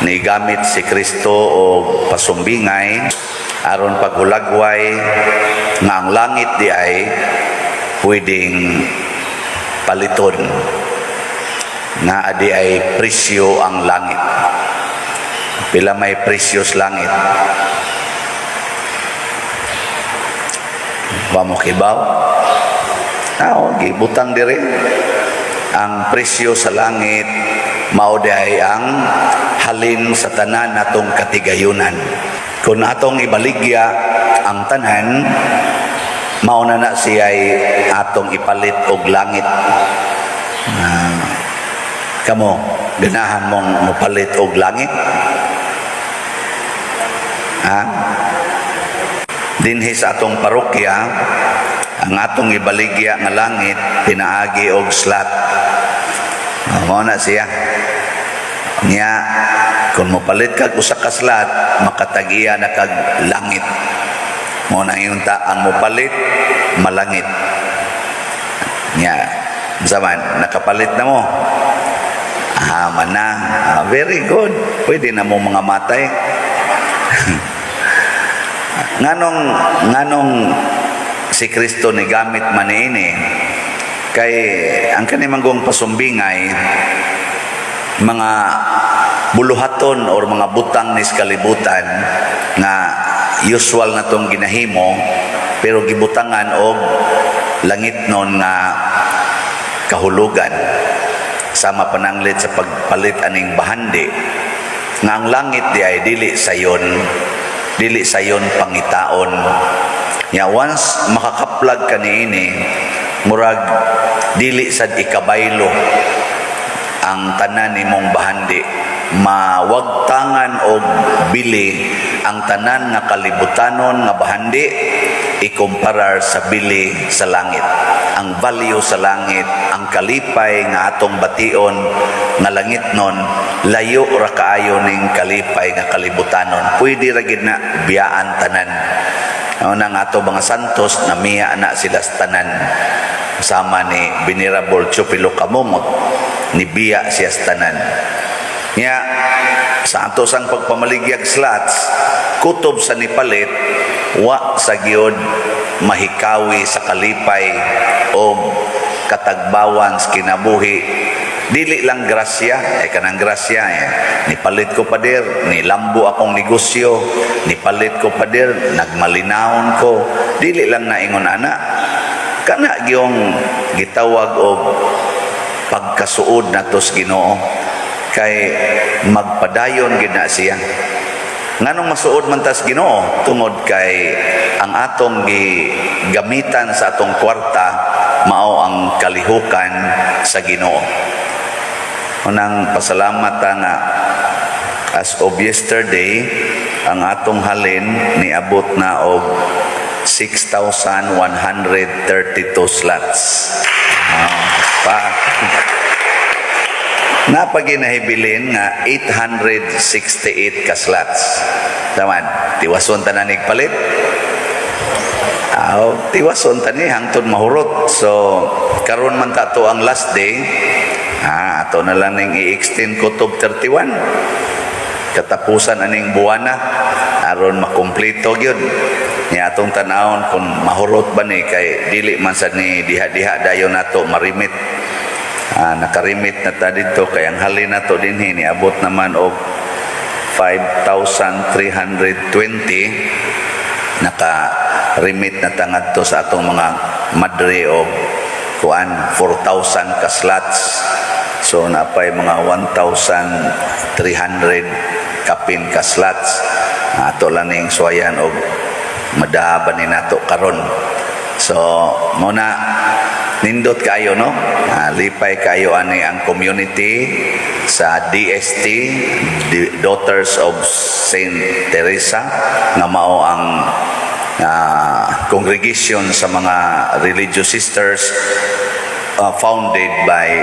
ni gamit si Kristo o pasumbingay aron paghulagway nga ang langit di ay pwedeng paliton, nga adi ay presyo ang langit. Pila may precious langit? Ba mo kibaw? Gibutang dire. Ang presyo sa langit mao ay ang halin sa tanan natong katigayunan. Kung atong ibaligya ang tanan, mao na siya ay atong ipalit og langit. Kamo ganahan mong mapalit og langit? Dinhi sa atong parokya, ang atong ibaligya nga langit pinaagi og slat. Mao na siya. Nya kung mopalit kag usa ka slat, makatag-iya na kag langit. Mao na yunta ang mopalit malangit. Nya zaman nakapalit na mo. Very good. Pwede na mo mga matay. nganong si Kristo ni gamit manini kay ang kanimanggong pasumbingay mga buluhaton or mga butang ni kalibutan nga usual na tong ginahimo pero gibutangan og langit non nga kahulugan sama pananglit sa pagpalit aning bahandi nga ang langit di ay dili sayon pangitaon. Ya once makakaplag ka niini, murag dili sad ikabaylo ang tanan nimong bahandi. Mawagtangan og bili ang tanan nga kalibutanon nga bahandi ikumparar sa bili sa langit. Ang value sa langit, ang kalipay nga atong bation nga langit non, layo ra kaayo ning kalipay nga kalibutanon. Pwede ra gid na biyaan tanan. Nang ato mga santos na miya na sila sa tanan. Sama ni Venerable Chupilo Kamumot, ni biya siya sa tanan. Nya sa ato sang pagpamaligyag slots, kutob sa nipalit, wa sa giod mahikawi sa kalipay o katagbawan sa kinabuhi. Dili lang grasya, kanang grasya nipalit ko pader, nilambo akong negosyo, nipalit ko pader, nagmalinawon ko. Dili lang na ingon ana. Kana giyong gitawag og pagkasuod nato sa Ginoo kay magpadayon gid na siya. Nganong masuod man tas Ginoo tungod kay ang atong gamitan sa atong kwarta mao ang kalihukan sa Ginoo. Unang pasalamat nga as of yesterday ang atong halin niabot na og 6,132 slots. Napaginahibilin nga 868 ka slots. Taman, tiwason tanan nigpalit. Tiwason tani hangtod mahurot. So karon man tato ang last day. Ato na lang ning i-extend kutob 31. Katapusan aning buwana aron makumpleto gyud. Ni atong tanawon kung mahurot ba ni kay dili man sad ni diha-diha dayon nato marimit. Nakarimit na ta dito kay ang halin nato dinhi niabot naman og 5,320. Naka-remit na ta ngadto sa atong mga madre o 4,000 ka slots. So napay mga 1,300 kapin ka slots. Ato lang ning suwayan og madaban ni nato karon. So muna nindot kayo no, lipay kayo ani ang community sa DST, Daughters of Saint Teresa, nga mao ang congregation sa mga religious sisters founded by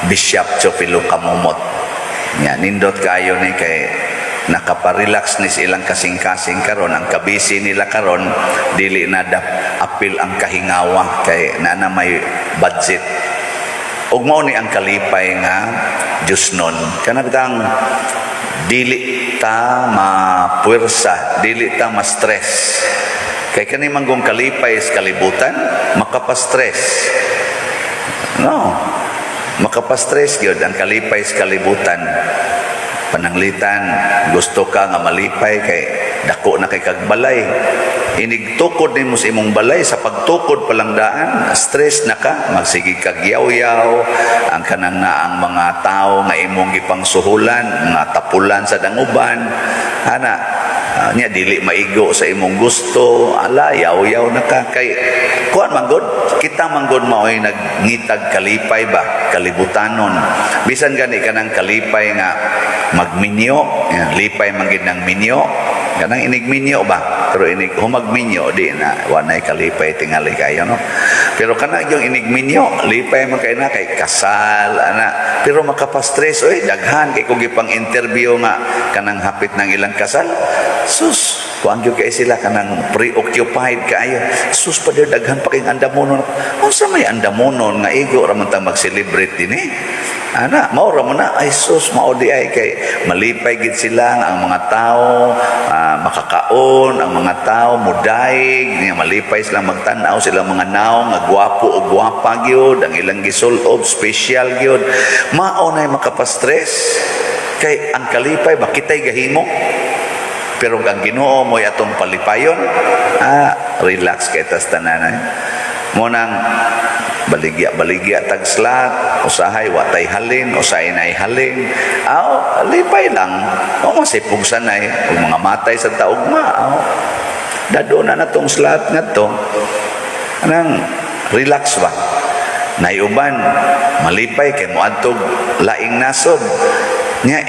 Bishop Chupilo Kamumot. Nindot kayo ni kay nakaparelax ni silang kasing-kasing karon, ang kabisi nila karon dili na apil ang kahingawa kay nana may budget ug mao ni ang kalipay nga Dios nun. Kana bitang dili ta mapuwersa, dili ta ma-stress. Kay kani manggong kalipay sa kalibutan, makapastress. No. Makapastress gyud ang kalipay sa kalibutan. Pananglitan, gusto ka nga malipay kay dako na kay kagbalay. Inigtukod nimo sa imong balay, sa pagtukod palang daan, stress na ka, magsige kag yaw-yaw, ang kanang naang mga tao nga imong gipangsuhulan, mga tapulan sa danguban, ana, niya dili maigo sa imong gusto, ala, yaw-yaw na ka, kay, kuan manggod, kita manggod mao'y nagngitag kalipay ba, kalibutanon, bisan gani ka ng kalipay nga, magminyo, yan, lipay manggid ng minyo, kanang inigminyo ba, pero inig humagminyo di na wanay kalipay tingali kayo no, pero kanang yung inigminyo lipay man kay na kay kasal ana, pero makapastress oy daghan kay kung gipang interview nga kanang hapit ng ilang kasal, sus kuan gyud kay sila kanang preoccupied kaayo, sus pa daghan pa kay andamonon, unsa may andamonon nga igo ra man ta mag-celebrate dinhi ana, mao ra mo na ay sus mao di ay kay malipay gid sila ang mga tao makakaon, ang mga tao mudaig niya malipay sila magtan-aw sila mga naong nga gwapo o gwapa gyud, ang ilang gisulob special gyud, mao nay makapastress kay ang kalipay makitay gahimo, pero ang Ginoo mo'y atong palipayon, relax kay tas tanan mo nang baligya tagslat, usahay watay halin, usahay nay halin, lipay lang, masipog sanay, kung mga matay sa taugma, dado na natong slat nga to, anang relax ba? Naiuban, malipay, kay muadtog laing nasod, nya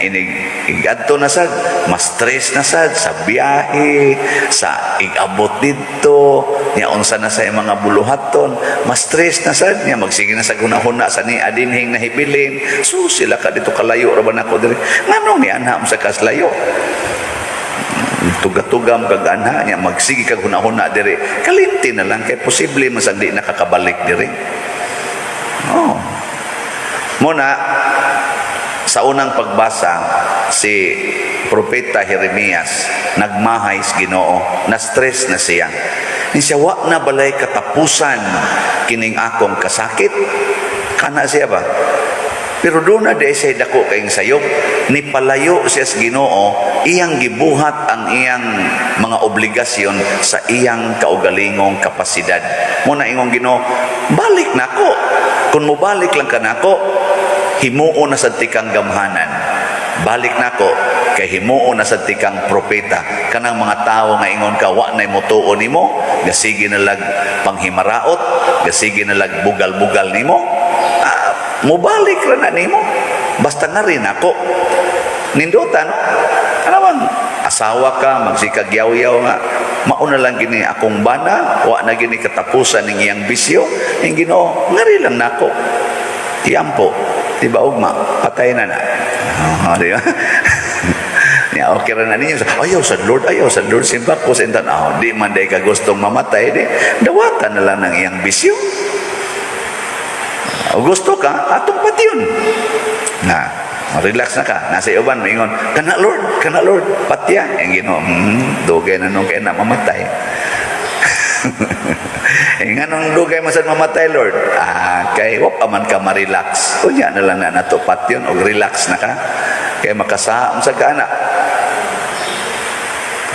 igadto na sad, ma-stress na sad sa biyahe, sa igabot dito, nya unsa na sa mga buluhaton, ma-stress na sad, nya magsige na sa gunahuna sa ni adinhing nahibilin, so sila ka dito kalayo ra ba nako diri, nganong ni anha mo sa kaslayo, tuga-tugam kag anha nya magsige kag hunahuna diri, kalimti na lang kay posible masag di nakakabalik diri. Muna sa unang pagbasa, si Propeta Jeremias nagmahay sa Ginoo, na-stress na siya. Siya, wa na balay katapusan kining akong kasakit? Kana siya ba? Pero doon na di siya dako kayong sayop, ni palayo siya sa Ginoo, iyang gibuhat ang iyang mga obligasyon sa iyang kaugalingong kapasidad. Muna ingong Ginoo, balik nako. Kung mo balik lang ka nako, himuo na sa tikang gamhanan. Balik nako kay himuo na sa tikang propeta. Kanang mga tao nga ingon ka wa nay motuo nimo, gasige na lag panghimaraot, gasige na lag bugal-bugal nimo. Mubalik ra na nimo. Basta nga rin ako. Ninduta no. Ano bang asawa ka magsikag yaw-yaw nga mauna lang gini akong bana, wa na gini katapusan ning iyang bisyo, ing Ginoo ngari lang nako. Iyampo, di ba ugma, patay na na. Di ba? Ya, okay ra na ninyo. Ayaw sa Lord, simba ko sa intan. Di man day ka gustong mamatay, di. Dawatan na lang ng iyang bisyo. O gusto ka, atong pati yun. Relax na ka. Nasa iban, maingon, kana Lord, patya. Ang Ginoo, dugay na nung kaya na mamatay. Nga nung dugay masad mamatay, Lord, kay wap aman ka ma-relax. O yan na lang na natupat yun, o relax na ka. Kaya makasaam sa kana.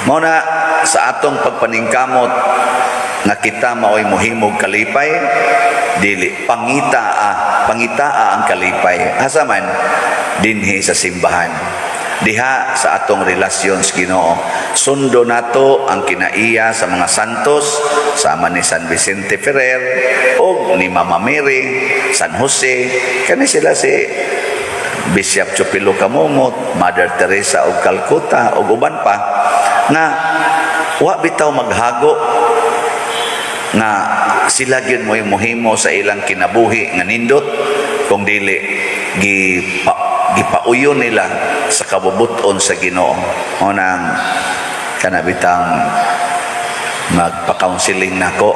Muna, sa atong pagpaningkamot, nga kita maoy muhimog kalipay, dili, pangitaa ang kalipay. Asa man, dinhi sa simbahan. Diha sa atong relasyon sa Ginoo. Sundo nato ang kinaiya sa mga santos, sama ni San Vicente Ferrer, o ni Mama Mary, San Jose, kani sila si Bishop Chupilo Kamumot, Mother Teresa of Calcutta, o uban pa, na wa bitaw maghago, nga sila gyud mo muhimo sa ilang kinabuhi nga nindot, kung dili gipauyon nila sa kabubuton sa Ginoo. Unang kanabitang magpa-counseling nako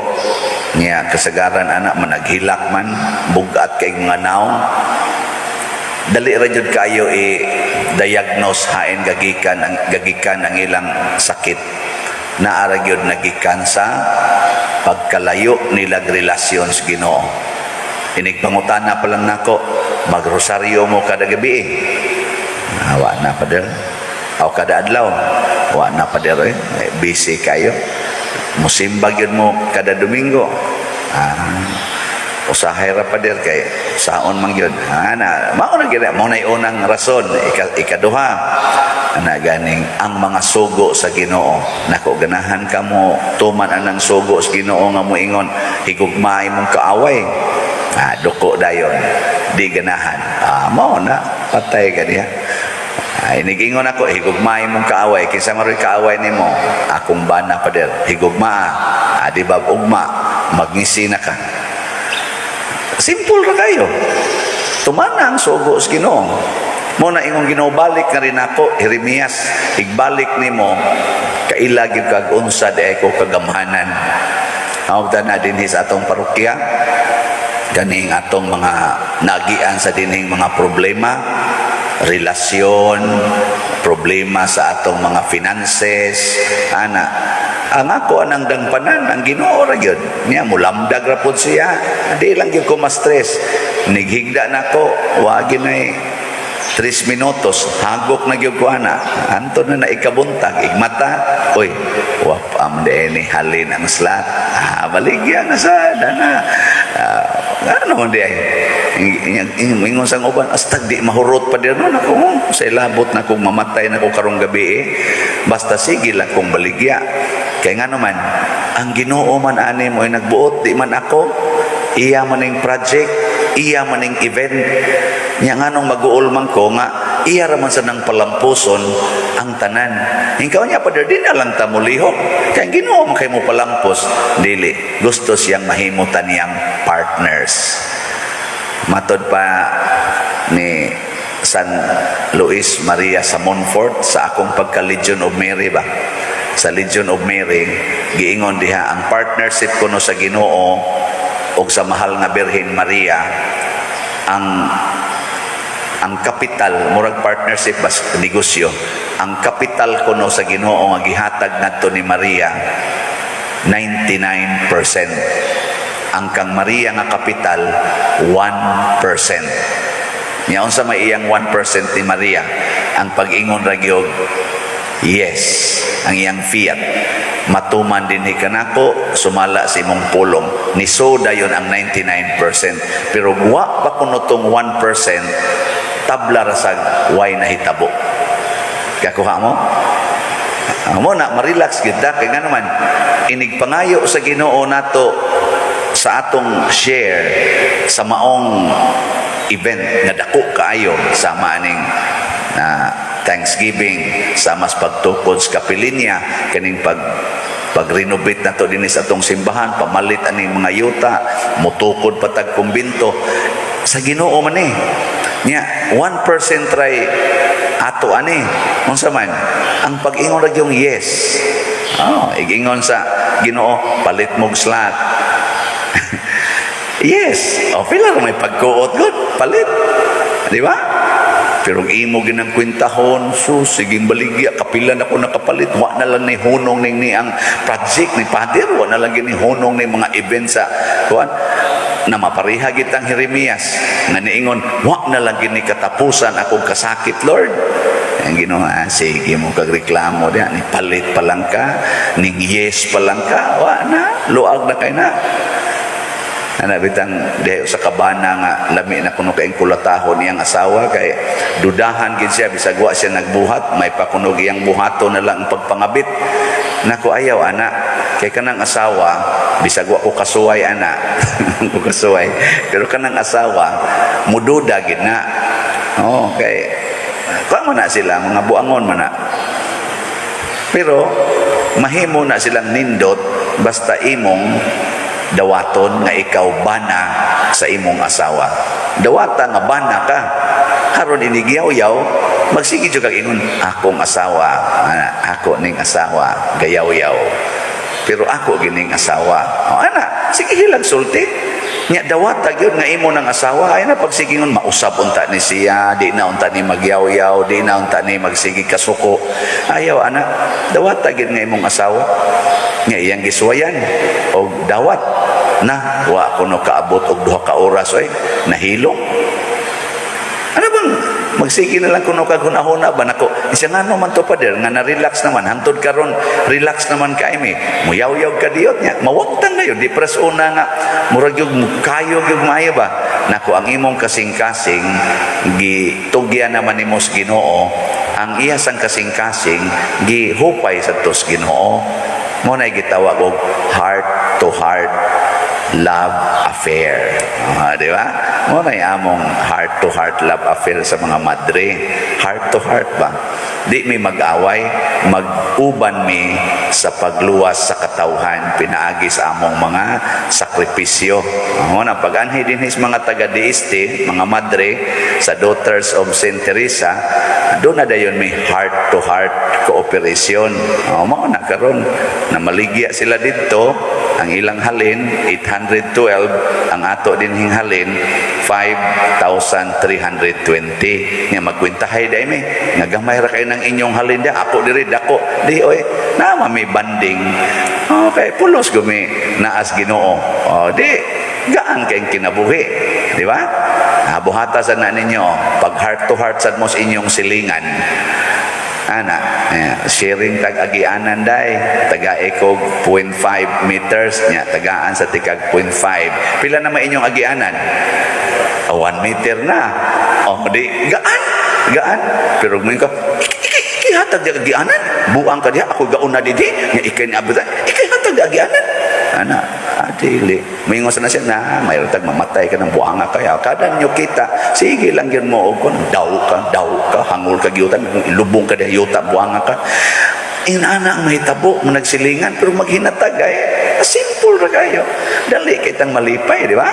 Niya kasagaran anak managhilak man, bugat kay mga naong. Dali ra jud kayo i-diagnose hain gagikan ang ilang sakit. Naara gyud nagikan sa pagkalayo nilag relasyon sa Ginoo. Inigpangutana pa lang nako, magrosaryo mo kada gabi. Wa na pa der. Aw kada adlaw, wa na pa der busy kayo. Musimba gyud mo kada Domingo. Usahay ra pa der kay saon man gyud. Mao na gyud mo na unang rason, ikaduha. Ana ganing ang mga sugo sa Ginoo. Nako ganahan kamo tuman anang sugo sa Ginoo nga moingon higugmaay mong kaaway. Duko dayon di ganahan. Mao na patay ka diha. Inigingon ako higugmaay mong kaaway kinsa maroy kaaway nimo akong bana pa der higugma di ba ugma magngisi na ka. Simple ra kayo. Tumana ang sugo sa Ginoo. Mo na ingong Ginoo balik na rin ako Jeremias igbalik nimo kaila gyud kag unsa di ko kagamhanan. Awda na dinhi sa atong parokya ganing atong mga nagian sa dinhing mga problema, relasyon, problema sa atong mga finances, ang ako anang dangpanan ang Ginoo ra gyud niya mulamdag ra pud siya di lang gyud ko ma-stress nighigda nako wa ginay 3 minutos hagok na gyud ko ana anto na ikabuntag igmata oy wa pa ni halin ang slat baligya na sa dana ano di ay ingon sang uban astag di mahurot pa dir no ako sa ilabot na kong mamatay na ko karong gabi basta sige lang kong baligya kay nga naman ang Ginoo man ani mo ay nagbuot di man ako iya man ning project iya man ning event nya nganong mag-uol man ko nga iya ra man sa nang palampuson ang tanan ikaw nya pa di na lang ta mulihok kay Ginoo man kay mo palampos dili gusto siyang mahimutan niyang partners. Matod pa ni San Luis Maria sa Montfort sa akong pagka Legion of Mary ba sa Legion of Mary giingon diha ang partnership kuno sa Ginoo og sa mahal nga Birhen Maria ang kapital murag partnership bas negosyo ang kapital kuno sa Ginoo nga gihatag ngadto ni Maria 99%. Ang kang Maria nga kapital 1%. Nya unsa may iyang 1% ni Maria ang pag-ingon ra gyud yes ang iyang fiat matuman din ni kanako sumala sa imong pulong ni soda yon ang 99% pero wa pa kuno tong 1% tabla ra sag way nahitabo kakuha mo mo na marelax gyud ta kay nga naman inigpangayo sa Ginoo nato sa atong share sa maong event nga dako kaayo sa maning na Thanksgiving sa mas pagtukod sa kapilinya kaning pag-renovate na to din sa atong simbahan pamalit aning mga yuta mutukod patag kumbinto sa Ginoo man nya 1% try ato ani unsa man ang pag-ingon ra yung yes igingon sa Ginoo palit mog slot yes pila may pagkuot good palit di ba pero imo ginang kwintahon siging baligya kapilan ako nakapalit wa na lang ni hunong ning ni ang project ni Pader wa na lang gini hunong ni mga event sa kuan na mapariha gitang Jeremias nga niingon wa na lang gini katapusan akong kasakit Lord ang Ginoo sige mo kag reklamo diha ni palit pa lang ka ning yes pa lang ka wa na luag na kay na bitang deyo sa kabana nga lami na kuno kay kulatahon iyang asawa kay dudahan gid siya bisag wa siya nagbuhat may pakunog iyang buhato na lang pagpangabit nako ayaw ana kay kanang asawa bisag wa ko kasuway ana ko kasuway pero kanang asawa mududa gid na kay kamo na sila mga buangon man na pero mahimo na silang nindot basta imong dawaton nga ikaw bana sa imong asawa dawata nga bana ka karon inigyaw-yaw magsige jud kag ingon akong asawa ako ning asawa gayaw-yaw pero ako gining asawa. O ana, sige hilag sulti. Nya dawat gyud nga imo ng asawa ay na pagsigingon mausab unta ni siya, di na unta ni magyaw-yaw, di na unta ni magsigi kasuko. Ayaw ana, dawat gyud nga imong asawa. Nya iyang giswayan og dawat na wa kuno kaabot og 2 ka oras oy, nahilong. Ano bang magsige na lang kuno kag hunahuna ba nako siya nga no man to pader nga na-relax naman hangtod karon relax naman ka imi muyaw-yaw ka diot nya mawagtang na yun di pras una nga murag yung kayo yung maayo ba nako ang imong kasing-kasing gitugyan naman nimo sa Ginoo ang iya sang kasing-kasing gihupay sa tos Ginoo mo na gitawag og heart to heart love affair. Di ba? Mo na among heart-to-heart love affair sa mga madre. Heart-to-heart ba? Di mi mag-away, mag-uban mi sa pagluwas sa katawhan, pinaagi sa among mga sakripisyo. Mo na pag-anhi din his mga taga-deiste, mga madre, sa Daughters of Saint Teresa, doon na dayon may heart-to-heart cooperation. Mo na karon na maligya sila dito, ang ilang halin 812 ang ato din halin 5,320 nga magkwentahay day mi nga gamay ra kay nang inyong halin da ako diri dako di oy na may banding okay pulos gumi naas Ginoo di gaan kay kinabuhi di ba buhata sa na ninyo pag heart to heart sad mo sa inyong silingan ana sharing tag agianan day taga ekog 0.5 meters nya tagaan sa tigag 0.5 pila na may inyong agianan 1 meter na di gaan pero mo ka ihatag di agianan buang ka diha ako gauna didi nya ikay ni abutan ikay hatag agianan ana adili mingon na siya na mayroon tag mamatay ka ng buanga kaya kada nyo kita sige lang yun mo og kon daw ka hangul ka gyutan ilubong ka diha yuta buanga ka inana ang mahitabo managsilingan pero maghinatag ay simple ra kayo dali kitang malipay di ba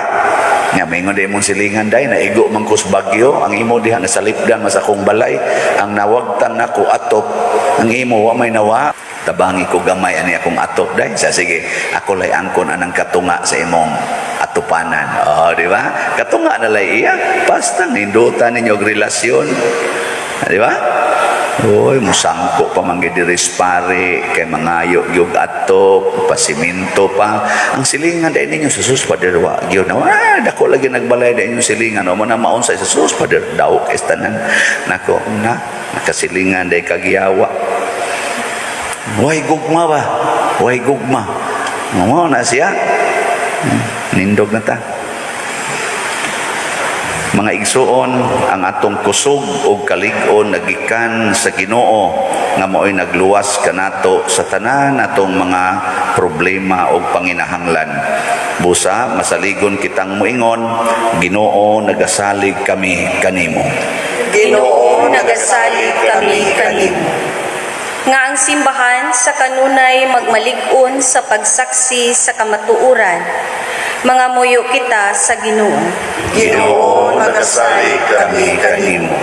nya mingon di mong silingan day naigo man kus bagyo ang imo diha nasalipdan mas akong balay ang nawagtan nako atop ang imo wa may nawa tabangi ko gamay ani akong atop day sa sige ako lay angkon anang katunga sa imong atupanan di ba katunga na lay iya basta nindutan ninyo og relasyon di ba oy musangko pa manggid diri pare kay mangayo gyud atop pasiminto pa ang silingan day ninyo susus pader wa gyud na dako lagi nagbalay day ninyo silingan o mo na maon sa susus pader daw kay tanan nako na nakasilingan day kagyawa way gugma ba? Way gugma. Mo na siya. Nindog na ta. Mga igsuon, ang atong kusog o kalig-on nagikan sa Ginoo nga mo'y nagluwas kanato sa tanan atong mga problema o panginahanglan. Busa, masaligon kitang muingon, Ginoo nagasalig kami kanimo. Ginoo nagasalig kami kanimo. Nga ang simbahan sa kanunay magmalig-on sa pagsaksi sa kamatuuran. Mga muyo kita sa Ginoo. Ginoo nagasalig kami kanimo.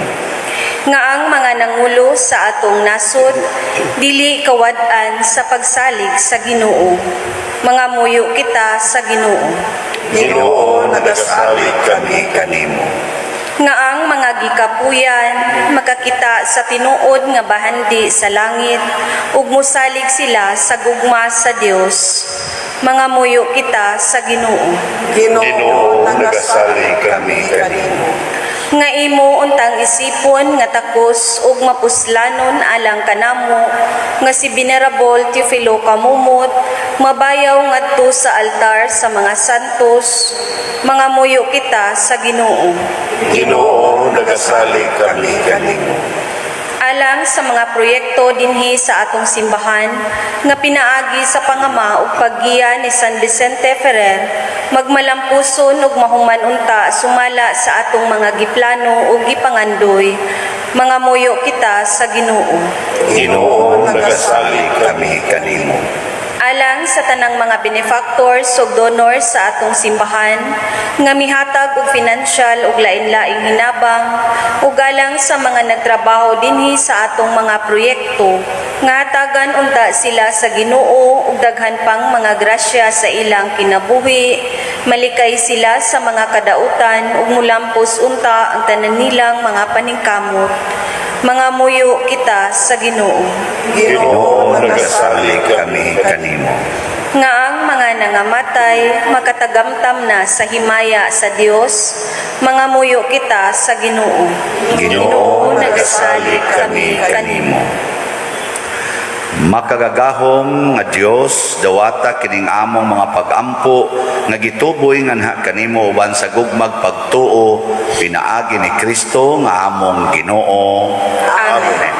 Nga ang mga nangulo sa atong nasod dili kawad-an sa pagsalig sa Ginoo. Mga muyo kita sa Ginoo. Ginoo nagasalig kami kanimo. Nga ang mga gikapuyan makakita sa tinuod nga bahandi sa langit ug mosalig sila sa gugma sa Dios. Mga muyo kita sa Ginoo. Ginoo nagasalig kami kanimo. Nga imo untang isipon nga takos ug mapuslanon alang kanamo nga si Venerable Teofilo Kamumot mabayaw ngadto sa altar sa mga santos. Mga muyo kita sa Ginoo. Ginoo nagasalig kami kanimo. Alang sa mga proyekto dinhi sa atong simbahan nga pinaagi sa pangama ug paggiya ni San Vicente Ferrer, magmalampuson ug mahuman unta sumala sa atong mga giplano ug gipangandoy. Mga muyo kita sa Ginoo. Ginoo nagasalig kami kanimo. alang sa tanang mga benefactors ug donors sa atong simbahan nga mihatag og financial ug lain-laing hinabang ug alang sa mga nagtrabaho dinhi sa atong mga proyekto nga hatagan unta sila sa Ginoo ug daghan pang mga grasya sa ilang kinabuhi, malikay sila sa mga kadautan ug mulampos unta ang tanan nilang mga paningkamot. Mga muyo kita sa Ginoo. Ginoo, nagasalig kami kanimo. Nga ang mga nangamatay makatagamtam na sa himaya sa Dios, mga muyo kita sa Ginoo. Ginoo, nagasalig kami kanimo. Makagagahom nga Dios dawata kining among mga pagampo nga gituboy nganha kanimo uban sa gugmag pagtuo pinaagi ni Kristo nga among Ginoo. Amen.